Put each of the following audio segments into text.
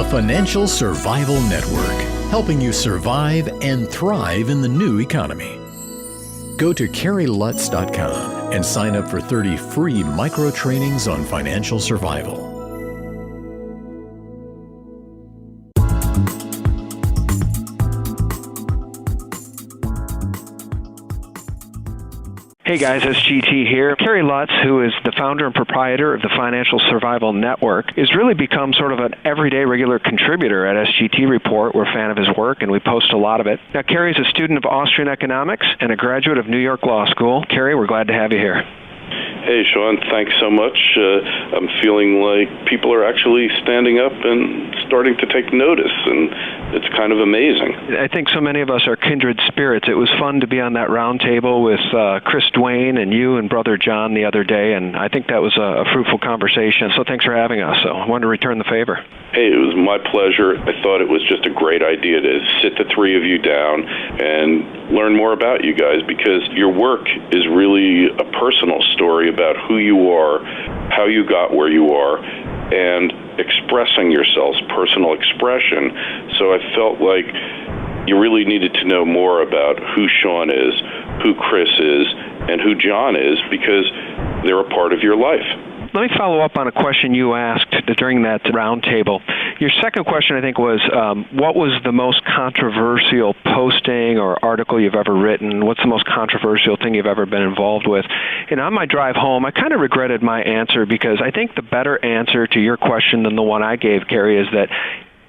Financial Survival Network, helping you survive and thrive in the new economy. Go to KerryLutz.com and sign up for 30 free micro trainings on financial survival. Hey guys, SGT here. Kerry Lutz, who is the founder and proprietor of the Financial Survival Network, has really become sort of an everyday regular contributor at SGT Report. We're a fan of his work, and we post a lot of it. Now, Kerry's a student of Austrian economics and a graduate of New York Law School. Kerry, we're glad to have you here. Hey, Sean, thanks so much. I'm feeling like people are actually standing up and starting to take notice, and it's kind of amazing. I think so many of us are kindred spirits. It was fun to be on that round table with Chris Duane and you and Brother John the other day, and I think that was a fruitful conversation, so thanks for having us. So I wanted to return the favor. Hey, it was my pleasure. I thought it was just a great idea to sit the three of you down and learn more about you guys, because your work is really a personal story about who you are, how you got where you are, and expressing yourselves, personal expression. So I felt like you really needed to know more about who Sean is, who Chris is, and who John is, because they're a part of your life. Let me follow up on a question you asked during that roundtable. Your second question, I think, was what was the most controversial posting or article you've ever written? What's the most controversial thing you've ever been involved with? And on my drive home, I kind of regretted my answer, because I think the better answer to your question than the one I gave, Kerry, is that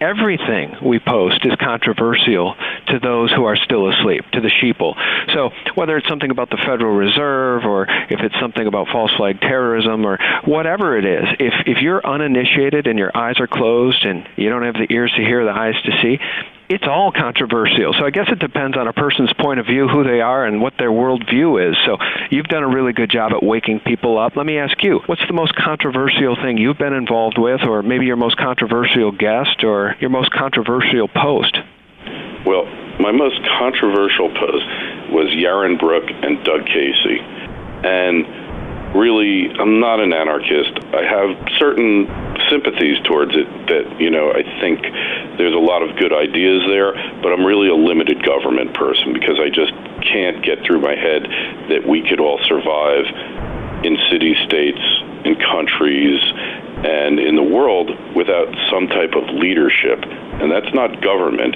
everything we post is controversial to those who are still asleep, to the sheeple. So whether it's something about the Federal Reserve, or if it's something about false flag terrorism, or whatever it is, if you're uninitiated and your eyes are closed and you don't have the ears to hear, the eyes to see, it's all controversial. So I guess it depends on a person's point of view, who they are, and what their worldview is. So you've done a really good job at waking people up. Let me ask you, what's the most controversial thing you've been involved with, or maybe your most controversial guest, or your most controversial post? Well, my most controversial post was Yaron Brook and Doug Casey. And really, I'm not an anarchist. I have certain sympathies towards it that, I think there's a lot of good ideas there, but I'm really a limited government person, because I just can't get through my head that we could all survive in city-states, in countries, and in the world without some type of leadership. And that's not government.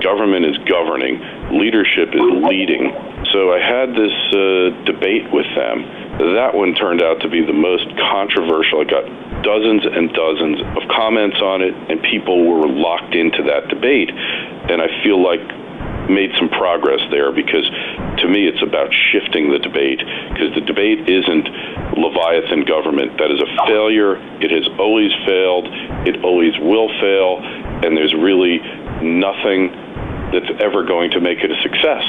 Government is governing. Leadership is leading. So I had this debate with them. That one turned out to be the most controversial. I got dozens and dozens of comments on it, and people were locked into that debate. And I feel like made some progress there, because to me it's about shifting the debate, because the debate isn't Leviathan government. That is a failure. It has always failed. It always will fail. And there's really nothing that's ever going to make it a success.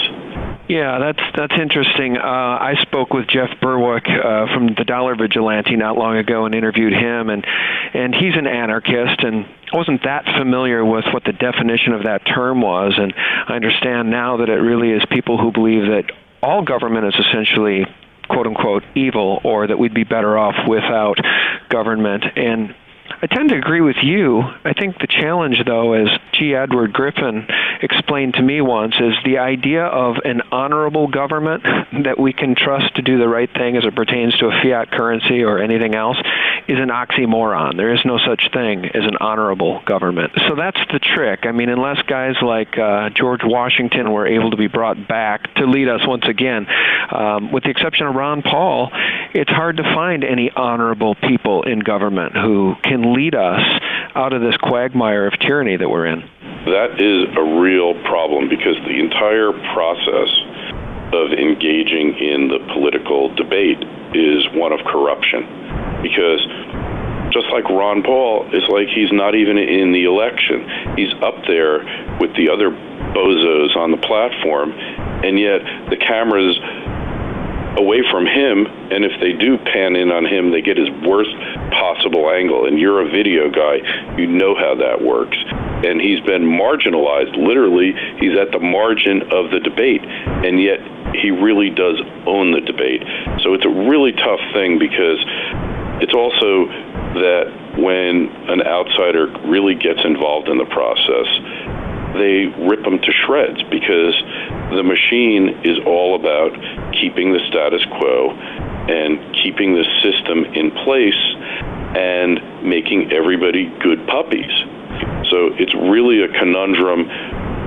Yeah, that's interesting. I spoke with Jeff Berwick from the Dollar Vigilante not long ago and interviewed him, and he's an anarchist, and I wasn't that familiar with what the definition of that term was, and I understand now that it really is people who believe that all government is essentially quote-unquote evil, or that we'd be better off without government. And I tend to agree with you. I think the challenge, though, as G. Edward Griffin explained to me once, is the idea of an honorable government that we can trust to do the right thing as it pertains to a fiat currency or anything else is an oxymoron. There is no such thing as an honorable government. So that's the trick. I mean, unless guys like George Washington were able to be brought back to lead us once again, with the exception of Ron Paul, it's hard to find any honorable people in government who can lead us out of this quagmire of tyranny that we're in. That is a real problem, because the entire process of engaging in the political debate is one of corruption. Because just like Ron Paul, it's like he's not even in the election. He's up there with the other bozos on the platform, and yet the cameras away from him, and if they do pan in on him, they get his worst possible angle. And you're a video guy, you know how that works. And he's been marginalized. Literally, he's at the margin of the debate, and yet he really does own the debate. So it's a really tough thing, because it's also that when an outsider really gets involved in the process, they rip them to shreds, because the machine is all about keeping the status quo and keeping the system in place and making everybody good puppies. So it's really a conundrum,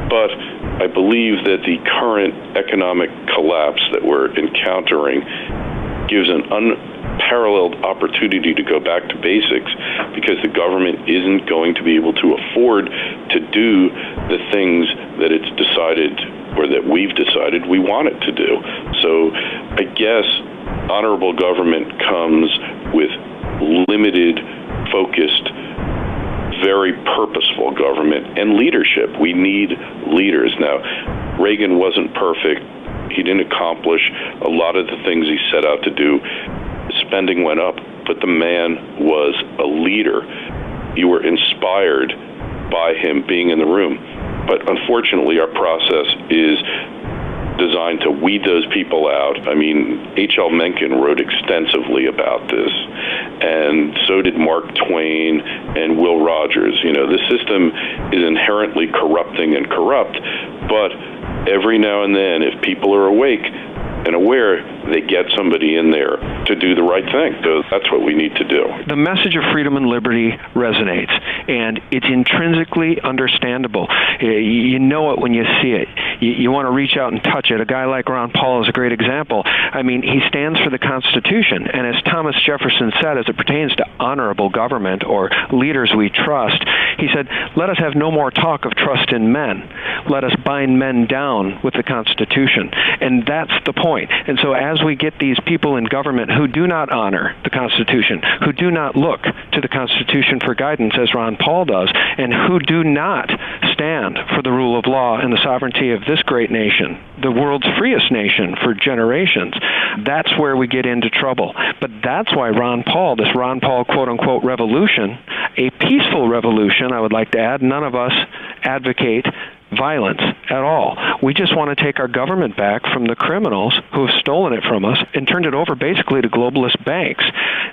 but I believe that the current economic collapse that we're encountering gives an unparalleled opportunity to go back to basics, because the government isn't going to be able to afford to do the things that it's decided, or that we've decided we want it to do. So I guess honorable government comes with limited, focused, very purposeful government and leadership. We need leaders. Now, Reagan wasn't perfect. He didn't accomplish a lot of the things he set out to do. Spending went up, but the man was a leader. You were inspired by him being in the room. But unfortunately, our process is designed to weed those people out. I mean, H.L. Mencken wrote extensively about this, and so did Mark Twain and Will Rogers. You know, the system is inherently corrupting and corrupt, but every now and then, if people are awake and aware, they get somebody in there to do the right thing. So that's what we need to do. The message of freedom and liberty resonates, and it's intrinsically understandable. You know it when you see it. You want to reach out and touch it. A guy like Ron Paul is a great example. I mean, he stands for the Constitution, and as Thomas Jefferson said, as it pertains to honorable government or leaders we trust, he said, let us have no more talk of trust in men. Let us bind men down with the Constitution. And that's the point. And so as we get these people in government who do not honor the Constitution, who do not look to the Constitution for guidance, as Ron Paul does, and who do not stand for the rule of law and the sovereignty of this great nation, the world's freest nation for generations, that's where we get into trouble. But that's why Ron Paul, this Ron Paul quote-unquote revolution, a peaceful revolution, I would like to add, none of us advocate violence at all. We just want to take our government back from the criminals who have stolen it from us and turned it over basically to globalist banks.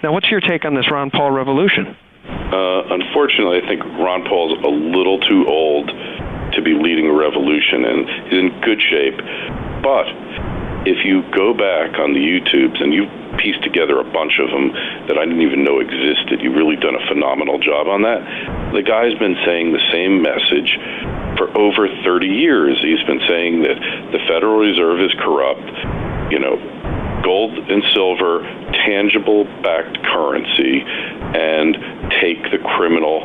Now, what's your take on this Ron Paul revolution? Unfortunately, I think Ron Paul's a little too old to be leading a revolution, and he's in good shape. But if you go back on the YouTubes, and you've pieced together a bunch of them that I didn't even know existed, you've really done a phenomenal job on that. The guy's been saying the same message for over 30 years. He's been saying that the Federal Reserve is corrupt, you know, gold and silver, tangible-backed currency, and take the criminal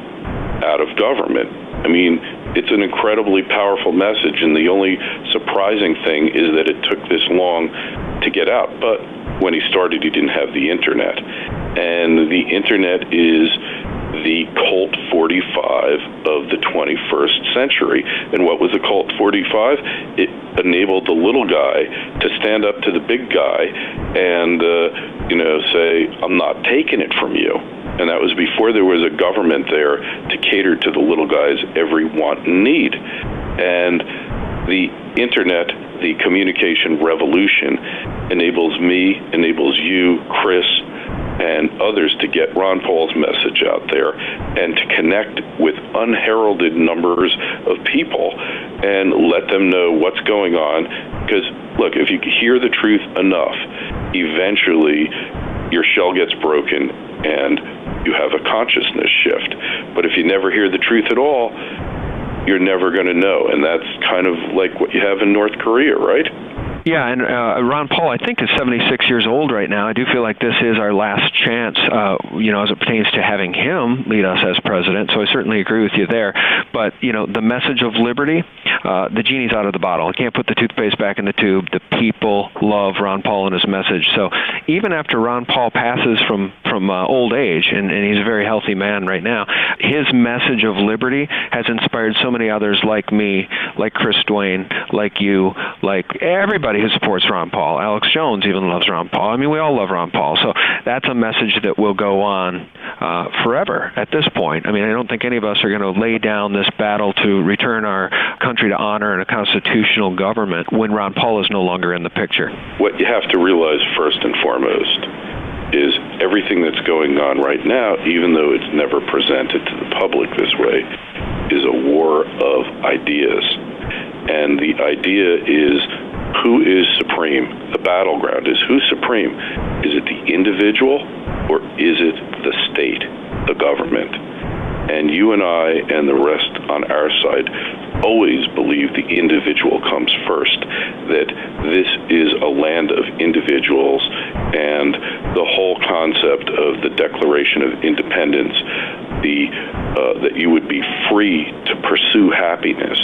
out of government. I mean, it's an incredibly powerful message, and the only surprising thing is that it took this long to get out. But when he started, he didn't have the internet. And the internet is the Colt 45 of the 21st century. And what was the Colt 45? It enabled the little guy to stand up to the big guy and, say, I'm not taking it from you. And that was before there was a government there to cater to the little guy's every want and need. And the internet, the communication revolution, enables me, enables you, Chris, and others to get Ron Paul's message out there and to connect with unheralded numbers of people and let them know what's going on. Because, look, if you hear the truth enough, eventually your shell gets broken and you have a consciousness shift. But if you never hear the truth at all, you're never going to know. And that's kind of like what you have in North Korea, right? Yeah, and Ron Paul, I think, is 76 years old right now. I do feel like this is our last chance, as it pertains to having him lead us as president. So I certainly agree with you there. But, the message of liberty, the genie's out of the bottle. I can't put the toothpaste back in the tube. The people love Ron Paul and his message. So even after Ron Paul passes from old age, and he's a very healthy man right now, his message of liberty has inspired so many others like me, like Chris Duane, like you, like everybody who supports Ron Paul. Alex Jones even loves Ron Paul. I mean, we all love Ron Paul. So that's a message that will go on forever at this point. I mean, I don't think any of us are going to lay down this battle to return our country to honor and a constitutional government when Ron Paul is no longer in the picture. What you have to realize first and foremost is everything that's going on right now, even though it's never presented to the public this way, is a war of ideas. And the idea is, who is supreme? The battleground is, who's supreme? Is it the individual, or is it the state, the government? And you and I and the rest on our side always believe the individual comes first, that this is a land of individuals, and the whole concept of the Declaration of Independence, that you would be free to pursue happiness.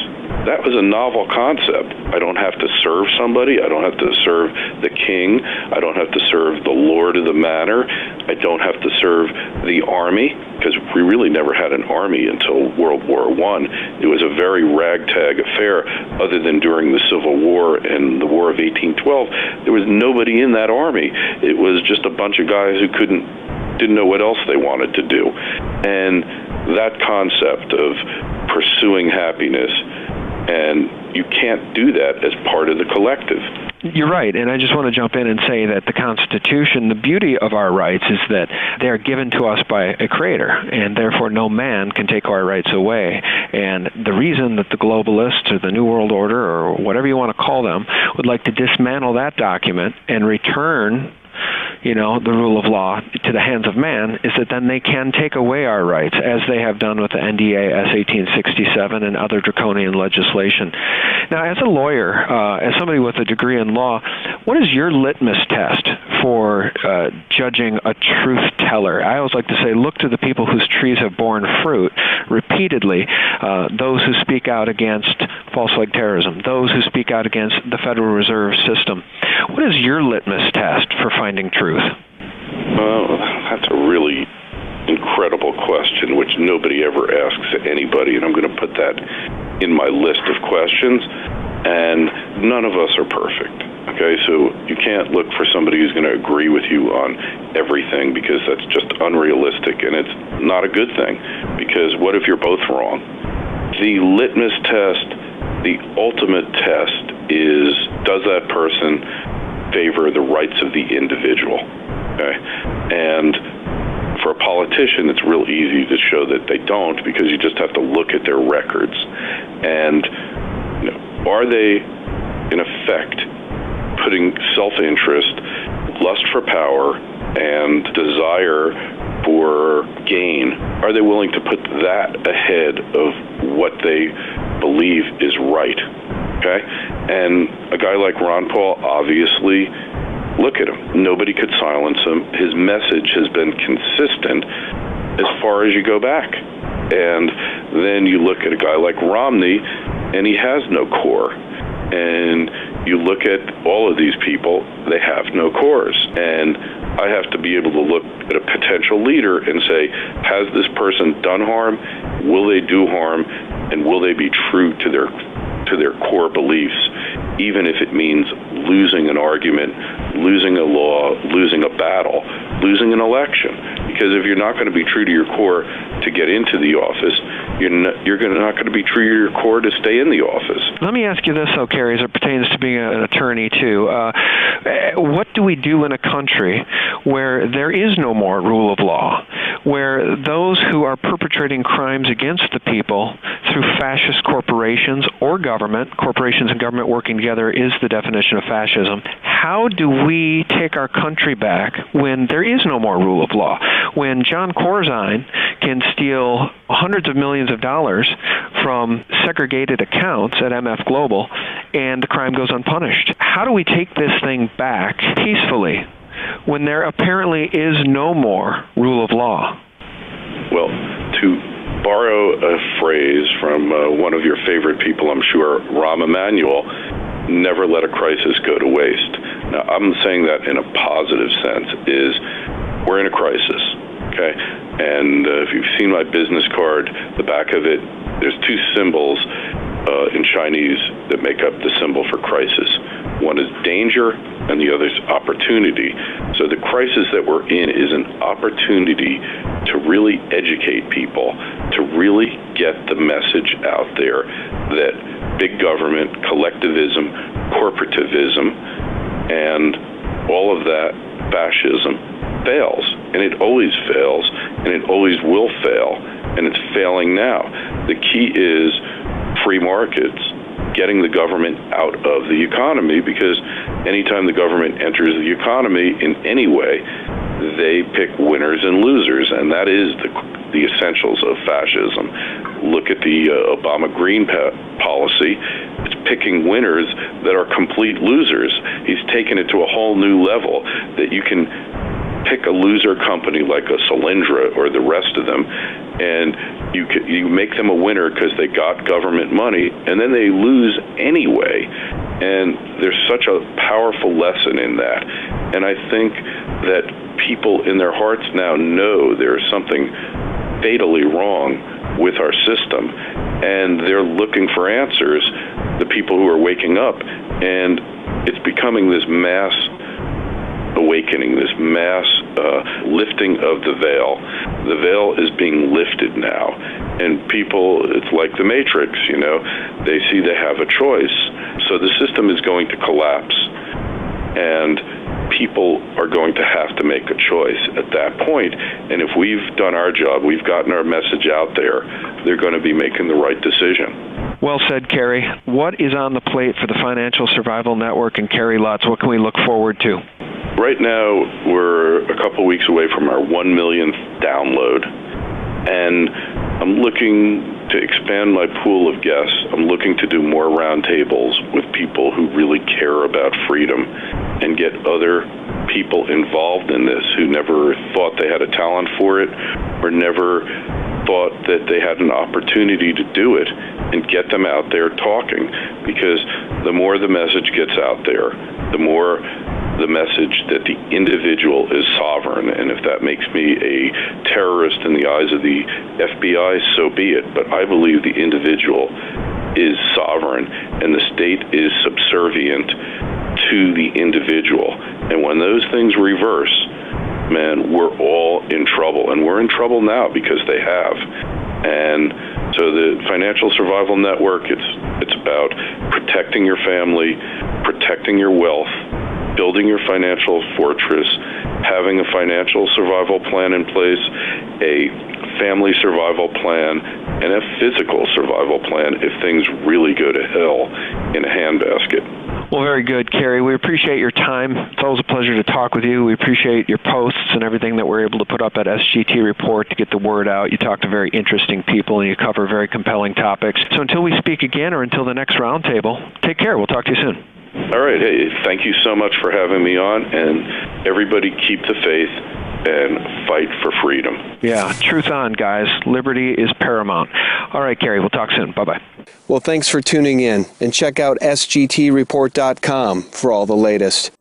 That was a novel concept. I don't have to serve somebody. I don't have to serve the king. I don't have to serve the lord of the manor. I don't have to serve the army, because we really never had an army until World War I. It was a very ragtag affair, other than during the Civil War and the War of 1812. There was nobody in that army. It was just a bunch of guys who didn't know what else they wanted to do. And that concept of pursuing happiness, and you can't do that as part of the collective. You're right, and I just want to jump in and say that the Constitution, the beauty of our rights is that they are given to us by a creator, and therefore no man can take our rights away. And the reason that the globalists or the New World Order, or whatever you want to call them, would like to dismantle that document and return the rule of law to the hands of man, is that then they can take away our rights, as they have done with the NDA S 1867 and other draconian legislation. Now, as a lawyer, as somebody with a degree in law, what is your litmus test for judging a truth teller? I always like to say, look to the people whose trees have borne fruit repeatedly, those who speak out against false flag terrorism, those who speak out against the Federal Reserve System. What is your litmus test for finding truth? Well, that's a really incredible question, which nobody ever asks anybody, and I'm going to put that in my list of questions. And none of us are perfect. Okay, so you can't look for somebody who's going to agree with you on everything, because that's just unrealistic, and it's not a good thing, because what if you're both wrong? The litmus test, the ultimate test is, does that person favor the rights of the individual? Okay, and for a politician, it's real easy to show that they don't, because you just have to look at their records. And are they, in effect, putting self-interest, lust for power, and desire for gain, are they willing to put that ahead of what they believe is right? Okay? And a guy like Ron Paul, obviously, look at him. Nobody could silence him. His message has been consistent as far as you go back. And then you look at a guy like Romney, and he has no core. And you look at all of these people, they have no cores. And I have to be able to look at a potential leader and say, has this person done harm? Will they do harm? And will they be true to their core beliefs, even if it means losing an argument, losing a law, losing a battle, losing an election? Because if you're not going to be true to your core to get into the office, you're not going to be true to your core to stay in the office. Let me ask you this, though, Kerry, as it pertains to being an attorney, too. What do we do in a country where there is no more rule of law, where those who are perpetrating crimes against the people through fascist corporations or government, corporations and government working together is the definition of fascism? How do we take our country back when there is no more rule of law? When John Corzine can steal hundreds of millions of dollars from segregated accounts at MF Global and the crime goes unpunished? How do we take this thing back peacefully when there apparently is no more rule of law? Well, to borrow a phrase from one of your favorite people, I'm sure, Rahm Emanuel, never let a crisis go to waste. Now, I'm saying that in a positive sense, is we're in a crisis, okay? And if you've seen my business card, the back of it, there's two symbols in Chinese that make up the symbol for crisis. One is danger, and the other is opportunity. So the crisis that we're in is an opportunity to really educate people, to really get the message out there that big government, collectivism, corporativism, and all of that fascism fails, and it always fails, and it always will fail, and it's failing now. The key is free markets, getting the government out of the economy, because anytime the government enters the economy in any way, they pick winners and losers, and that is the essentials of fascism. Look at the Obama Green policy. It's picking winners that are complete losers. He's taken it to a whole new level that you can pick a loser company like a Solyndra or the rest of them, and you make them a winner because they got government money, and then they lose anyway. And there's such a powerful lesson in that. And I think that people in their hearts now know there's something fatally wrong with our system, and they're looking for answers, the people who are waking up. And it's becoming this mass awakening, this mass lifting of the veil. The veil is being lifted now, and people, it's like the Matrix, they see they have a choice. So the system is going to collapse, and people are going to have to make a choice at that point. And if we've done our job, we've gotten our message out there, they're going to be making the right decision. Well said, Kerry. What is on the plate for the Financial Survival Network and Kerry Lutz? What can we look forward to? Right now, we're a couple weeks away from our 1 millionth download, and I'm looking to expand my pool of guests. I'm looking to do more roundtables with people who really care about freedom and get other people involved in this who never thought they had a talent for it or never thought that they had an opportunity to do it, and get them out there talking. Because the more the message gets out there, the more the message that the individual is sovereign. And if that makes me a terrorist in the eyes of the FBI, so be it. But I believe the individual is sovereign, and the state is subservient to the individual. And when those things reverse, man, we're all in trouble. And we're in trouble now because they have. And so the Financial Survival Network, it's about protecting your family, protecting your wealth, building your financial fortress, having a financial survival plan in place, a family survival plan, and a physical survival plan if things really go to hell in a handbasket. Well, very good, Kerry. We appreciate your time. It's always a pleasure to talk with you. We appreciate your posts and everything that we're able to put up at SGT Report to get the word out. You talk to very interesting people, and you cover very compelling topics. So until we speak again or until the next roundtable, take care. We'll talk to you soon. All right. Hey, thank you so much for having me on, and everybody keep the faith and fight for freedom. Yeah, truth on, guys. Liberty is paramount. All right, Kerry, we'll talk soon. Bye-bye. Well, thanks for tuning in, and check out sgtreport.com for all the latest.